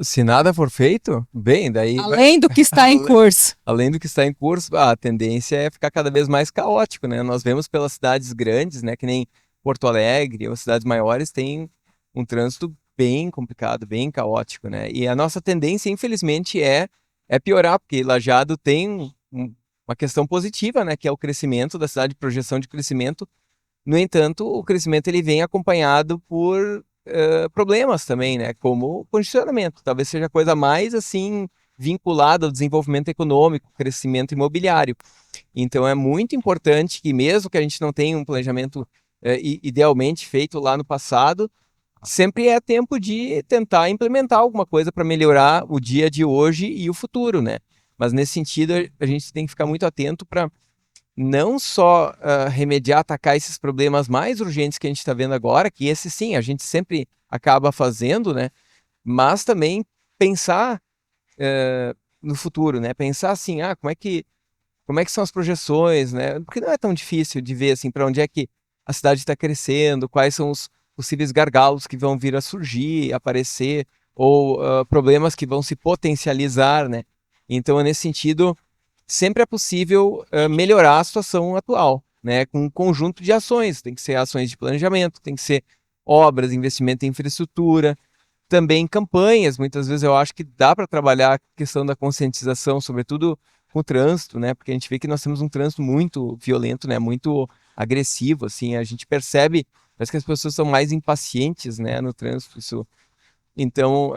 Se nada for feito, bem, daí... Além do que está em curso. Além do que está em curso, a tendência é ficar cada vez mais caótico, né? Nós vemos pelas cidades grandes, né, que nem Porto Alegre ou cidades maiores, tem um trânsito bem complicado, bem caótico, né? E a nossa tendência, infelizmente, é piorar, porque Lajeado tem uma questão positiva, né, que é o crescimento da cidade, projeção de crescimento. No entanto, o crescimento ele vem acompanhado por problemas também, né, como o condicionamento. Talvez seja a coisa mais assim vinculada ao desenvolvimento econômico, crescimento imobiliário. Então é muito importante que, mesmo que a gente não tenha um planejamento idealmente feito lá no passado, sempre é tempo de tentar implementar alguma coisa para melhorar o dia de hoje e o futuro, né? Mas nesse sentido a gente tem que ficar muito atento para não só remediar, atacar esses problemas mais urgentes que a gente está vendo agora, que esse sim a gente sempre acaba fazendo, né? Mas também pensar no futuro, né? Pensar assim, como é que são as projeções, né? Porque não é tão difícil de ver assim para onde é que a cidade está crescendo, quais são os possíveis gargalos que vão vir a surgir, aparecer, ou problemas que vão se potencializar, né? Então, nesse sentido, sempre é possível melhorar a situação atual, né, com um conjunto de ações. Tem que ser ações de planejamento, tem que ser obras, investimento em infraestrutura, também campanhas. Muitas vezes eu acho que dá para trabalhar a questão da conscientização, sobretudo com o trânsito, né, porque a gente vê que nós temos um trânsito muito violento, né, muito agressivo, assim, a gente percebe, parece que as pessoas são mais impacientes, né, no trânsito, isso... Então,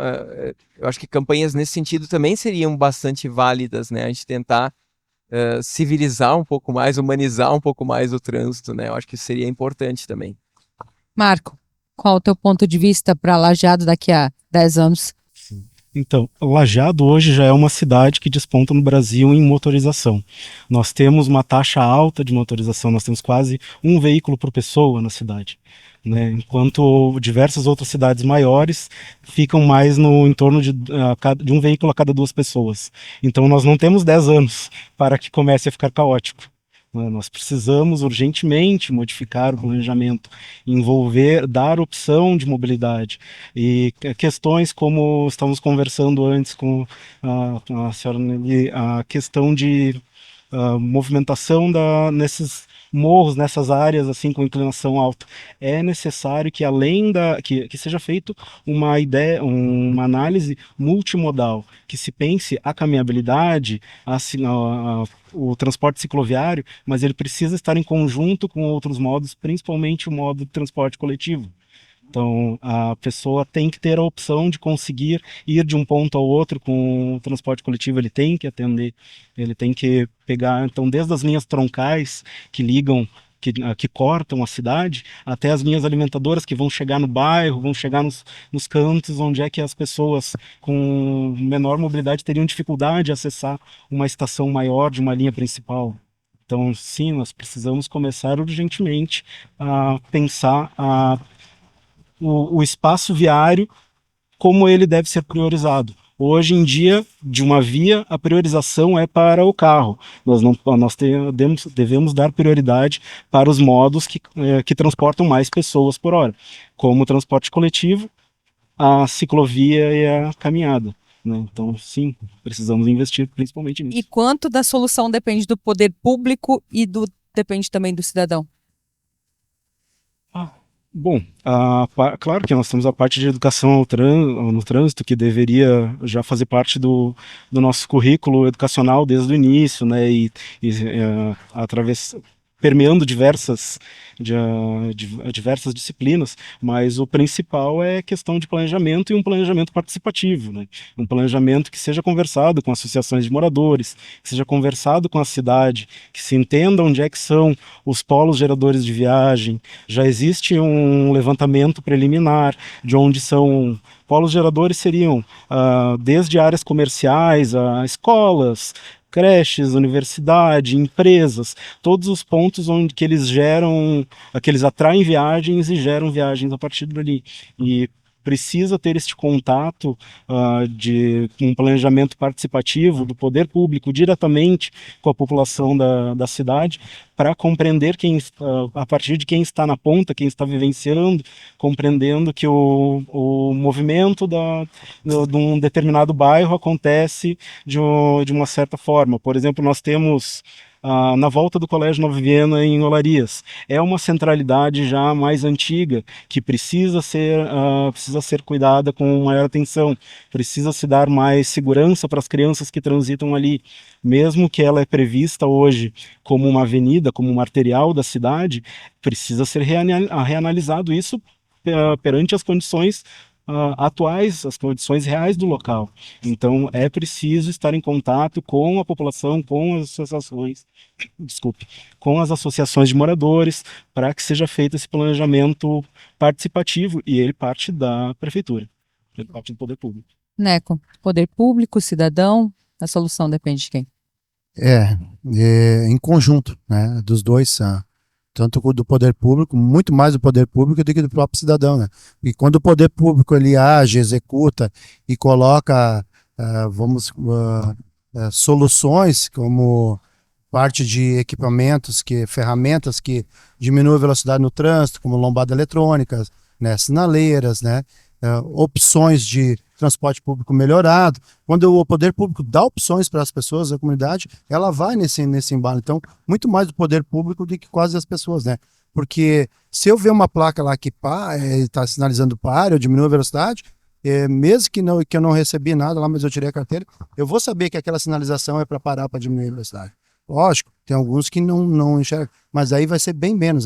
eu acho que campanhas nesse sentido também seriam bastante válidas, né? A gente tentar civilizar um pouco mais, humanizar um pouco mais o trânsito, né? Eu acho que isso seria importante também. Marco, qual o teu ponto de vista para Lajeado daqui a 10 anos? Então, Lajeado hoje já é uma cidade que desponta no Brasil em motorização. Nós temos uma taxa alta de motorização, nós temos quase um veículo por pessoa na cidade, né? Enquanto diversas outras cidades maiores ficam mais no entorno de um veículo a cada 2 pessoas. Então nós não temos 10 anos para que comece a ficar caótico. Nós precisamos urgentemente modificar o planejamento, dar opção de mobilidade. E questões como estamos conversando antes com a senhora Nelly, a questão de movimentação nesses morros, nessas áreas assim com inclinação alta. É necessário que que seja feito uma análise multimodal, que se pense a caminhabilidade, o transporte cicloviário, mas ele precisa estar em conjunto com outros modos, principalmente o modo de transporte coletivo. Então, a pessoa tem que ter a opção de conseguir ir de um ponto ao outro com o transporte coletivo, ele tem que atender, ele tem que pegar, então, desde as linhas troncais que ligam, que cortam a cidade, até as linhas alimentadoras que vão chegar no bairro, vão chegar nos cantos onde é que as pessoas com menor mobilidade teriam dificuldade de acessar uma estação maior de uma linha principal. Então, sim, nós precisamos começar urgentemente a pensar o espaço viário, como ele deve ser priorizado. Hoje em dia, de uma via, a priorização é para o carro. Nós devemos dar prioridade para os modos que transportam mais pessoas por hora, como o transporte coletivo, a ciclovia e a caminhada, né? Então, sim, precisamos investir principalmente nisso. E quanto da solução depende do poder público e depende também do cidadão? Bom, claro que nós temos a parte de educação no trânsito, que deveria já fazer parte do nosso currículo educacional desde o início, né? Permeando diversas disciplinas, mas o principal é questão de planejamento e um planejamento participativo, né? Um planejamento que seja conversado com associações de moradores, que seja conversado com a cidade, que se entenda onde é que são os polos geradores de viagem. Já existe um levantamento preliminar de onde são polos geradores, seriam desde áreas comerciais a escolas, creches, universidade, empresas, todos os pontos onde que eles atraem viagens e geram viagens a partir dali. E precisa ter este contato de um planejamento participativo do poder público diretamente com a população da cidade, para compreender a partir de quem está na ponta, quem está vivenciando, compreendendo que o movimento de um determinado bairro acontece de uma certa forma. Por exemplo, nós temos na volta do Colégio Nova Viena, em Olarias. É uma centralidade já mais antiga, que precisa ser cuidada com maior atenção, precisa se dar mais segurança para as crianças que transitam ali. Mesmo que ela é prevista hoje como uma avenida, como uma arterial da cidade, precisa ser reanalisado isso perante as condições atuais, as condições reais do local. Então é preciso estar em contato com a população, com as associações de moradores, para que seja feito esse planejamento participativo, e ele parte da prefeitura, ele parte do poder público. Neco, poder público, cidadão, a solução depende de quem? Em conjunto, né, dos dois, tanto do poder público, muito mais do poder público do que do próprio cidadão, né? E quando o poder público ele age, executa e coloca, soluções como parte de equipamentos, ferramentas que diminuem a velocidade no trânsito, como lombada eletrônica, né, sinaleiras, né, opções de transporte público melhorado. Quando o poder público dá opções para as pessoas, a comunidade, ela vai nesse embalo. Então, muito mais do poder público do que quase as pessoas, né? Porque se eu ver uma placa lá que está sinalizando pare, eu diminuo a velocidade, mesmo que eu não recebi nada lá, mas eu tirei a carteira, eu vou saber que aquela sinalização é para parar, para diminuir a velocidade. Lógico, tem alguns que não enxergam, mas aí vai ser bem menos,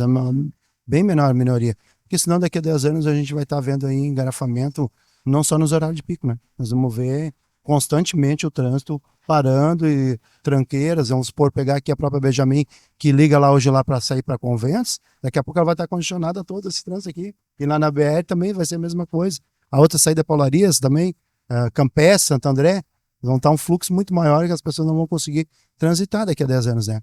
bem menor a minoria. Porque senão daqui a 10 anos a gente vai estar vendo aí engarrafamento, não só nos horários de pico, né? Nós vamos ver constantemente o trânsito parando e tranqueiras, vamos pegar aqui a própria Benjamin, que liga lá hoje para sair para Conventos, daqui a pouco ela vai estar condicionada todo esse trânsito aqui. E lá na BR também vai ser a mesma coisa. A outra saída para Olarias também, Campés, Santo André, vão estar um fluxo muito maior que as pessoas não vão conseguir transitar daqui a 10 anos, né?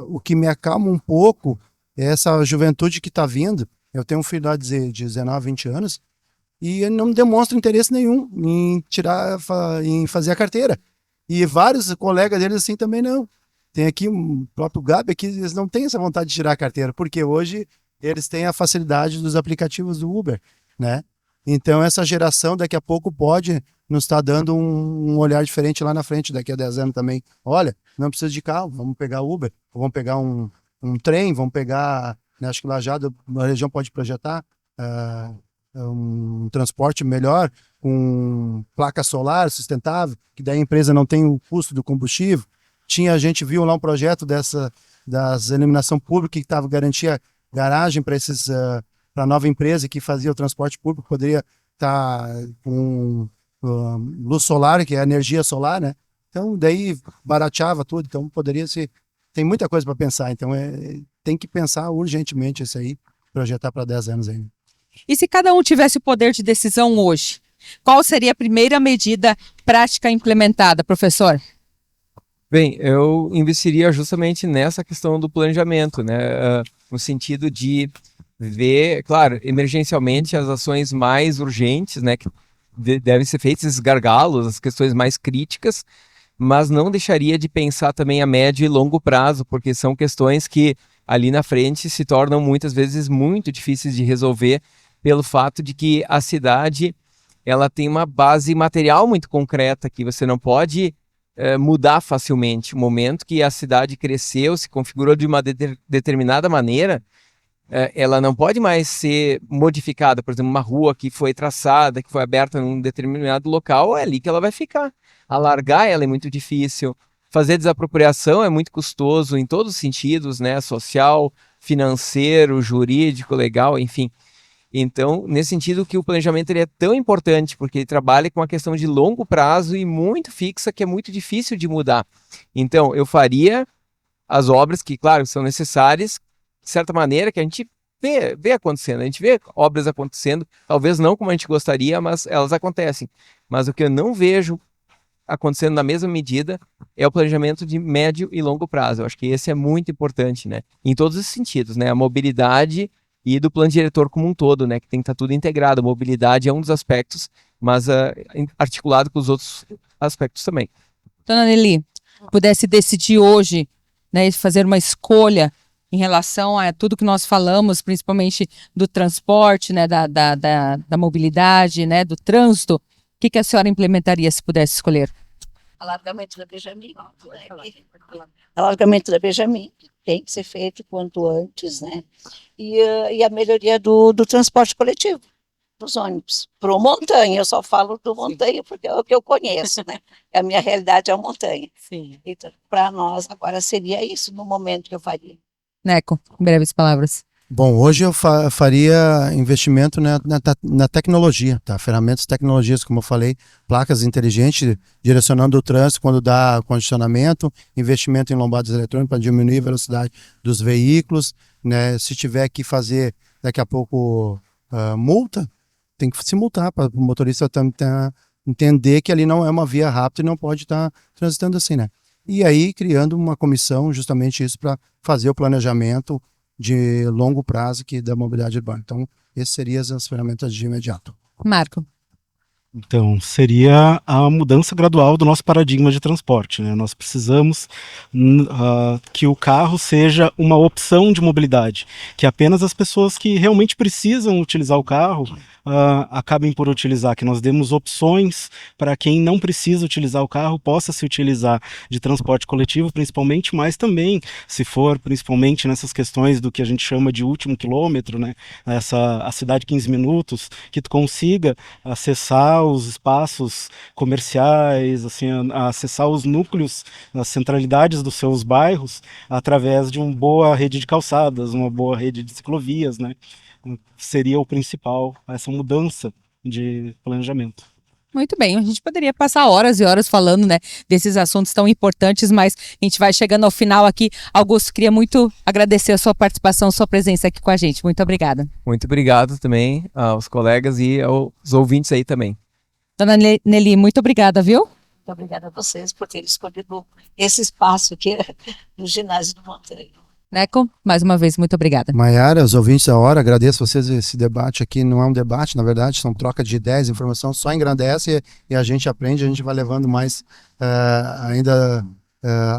O que me acalma um pouco é essa juventude que está vindo. Eu tenho um filho lá de 19, 20 anos, e ele não demonstra interesse nenhum em fazer a carteira. E vários colegas deles assim também não. Tem aqui o próprio Gabi, que eles não têm essa vontade de tirar a carteira, porque hoje eles têm a facilidade dos aplicativos do Uber, né? Então essa geração daqui a pouco pode nos estar dando um olhar diferente lá na frente, daqui a 10 anos também. Olha, não precisa de carro, vamos pegar Uber, vamos pegar um trem, vamos pegar, né, acho que Lajeado, a região pode projetar um transporte melhor, com placa solar sustentável, que daí a empresa não tem o custo do combustível. A gente viu lá um projeto das iluminação pública que estava garantia garagem para a nova empresa que fazia o transporte público, poderia estar com luz solar, que é energia solar, né? Então daí barateava tudo, então poderia ser, tem muita coisa para pensar, então tem que pensar urgentemente isso aí, projetar para 10 anos ainda. E se cada um tivesse o poder de decisão hoje, qual seria a primeira medida prática implementada, professor? Bem, eu investiria justamente nessa questão do planejamento, né? No sentido de ver, claro, emergencialmente as ações mais urgentes, né? devem ser feitos esses gargalos, as questões mais críticas, mas não deixaria de pensar também a médio e longo prazo, porque são questões que ali na frente se tornam muitas vezes muito difíceis de resolver pelo fato de que a cidade ela tem uma base material muito concreta que você não pode mudar facilmente. O momento que a cidade cresceu, se configurou de uma determinada maneira, ela não pode mais ser modificada. Por exemplo, uma rua que foi traçada, que foi aberta num determinado local, é ali que ela vai ficar. Alargar ela é muito difícil. Fazer desapropriação é muito custoso em todos os sentidos, né? Social, financeiro, jurídico, legal, enfim. Então, nesse sentido que o planejamento ele é tão importante, porque ele trabalha com uma questão de longo prazo e muito fixa, que é muito difícil de mudar. Então, eu faria as obras que, claro, são necessárias, de certa maneira, que a gente vê acontecendo. A gente vê obras acontecendo, talvez não como a gente gostaria, mas elas acontecem. Mas o que eu não vejo acontecendo na mesma medida é o planejamento de médio e longo prazo. Eu acho que esse é muito importante, né? Em todos os sentidos, né? A mobilidade e do plano diretor como um todo, né? Que tem que estar tudo integrado. A mobilidade é um dos aspectos, mas articulado com os outros aspectos também. Dona Nelly, pudesse decidir hoje, né, fazer uma escolha em relação a tudo que nós falamos, principalmente do transporte, né, da mobilidade, né, do trânsito, o que a senhora implementaria se pudesse escolher? Alargamento da Benjamin. Alargamento da Benjamin tem que ser feito quanto antes, né? E a melhoria do transporte coletivo, dos ônibus. Para o montanha, eu só falo do montanha porque é o que eu conheço, né? A minha realidade é a montanha. Sim. Então, para nós, agora seria isso no momento que eu faria. Neco, em breves palavras. Bom, hoje eu faria investimento na tecnologia, tá? Ferramentas tecnologias, como eu falei, placas inteligentes, direcionando o trânsito quando dá condicionamento, investimento em lombadas eletrônicas para diminuir a velocidade dos veículos, né? Se tiver que fazer daqui a pouco multa, tem que se multar para o motorista entender que ali não é uma via rápida e não pode estar transitando assim, né? E aí criando uma comissão justamente isso para fazer o planejamento de longo prazo da mobilidade urbana. Então, essas seriam as ferramentas de imediato. Marco. Então, seria a mudança gradual do nosso paradigma de transporte, né? Nós precisamos que o carro seja uma opção de mobilidade, que apenas as pessoas que realmente precisam utilizar o carro acabem por utilizar, que nós demos opções para quem não precisa utilizar o carro possa se utilizar de transporte coletivo, principalmente, mas também, se for principalmente nessas questões do que a gente chama de último quilômetro, né? A cidade 15 minutos, que tu consiga acessar os espaços comerciais, assim, acessar os núcleos, as centralidades dos seus bairros através de uma boa rede de calçadas, uma boa rede de ciclovias, né? Seria o principal, essa mudança de planejamento. Muito bem, a gente poderia passar horas e horas falando, né, desses assuntos tão importantes, mas a gente vai chegando ao final aqui. Augusto, queria muito agradecer a sua participação, sua presença aqui com a gente. Muito obrigada. Muito obrigado também aos colegas e aos ouvintes aí também. Dona Nelly, muito obrigada, viu? Muito obrigada a vocês por terem escolhido esse espaço aqui no ginásio do Montanha. Neco, mais uma vez, muito obrigada. Maiara, os ouvintes da hora, agradeço vocês. Esse debate aqui não é um debate, na verdade, são troca de ideias, informação, só engrandece e a gente aprende, a gente vai levando mais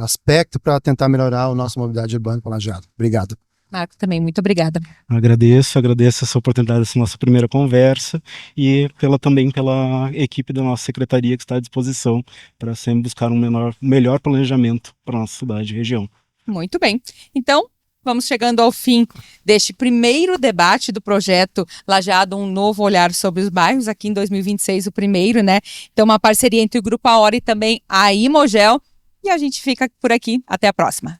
aspecto para tentar melhorar a nossa mobilidade urbana planejada. Obrigado. Marco, também, muito obrigada. Agradeço essa oportunidade dessa nossa primeira conversa e também pela equipe da nossa secretaria que está à disposição para sempre buscar um melhor planejamento para a nossa cidade e região. Muito bem. Então, vamos chegando ao fim deste primeiro debate do projeto Lajeado, um novo olhar sobre os bairros, aqui em 2026, o primeiro, né? Então, uma parceria entre o Grupo A Hora e também a Imogel. E a gente fica por aqui. Até a próxima.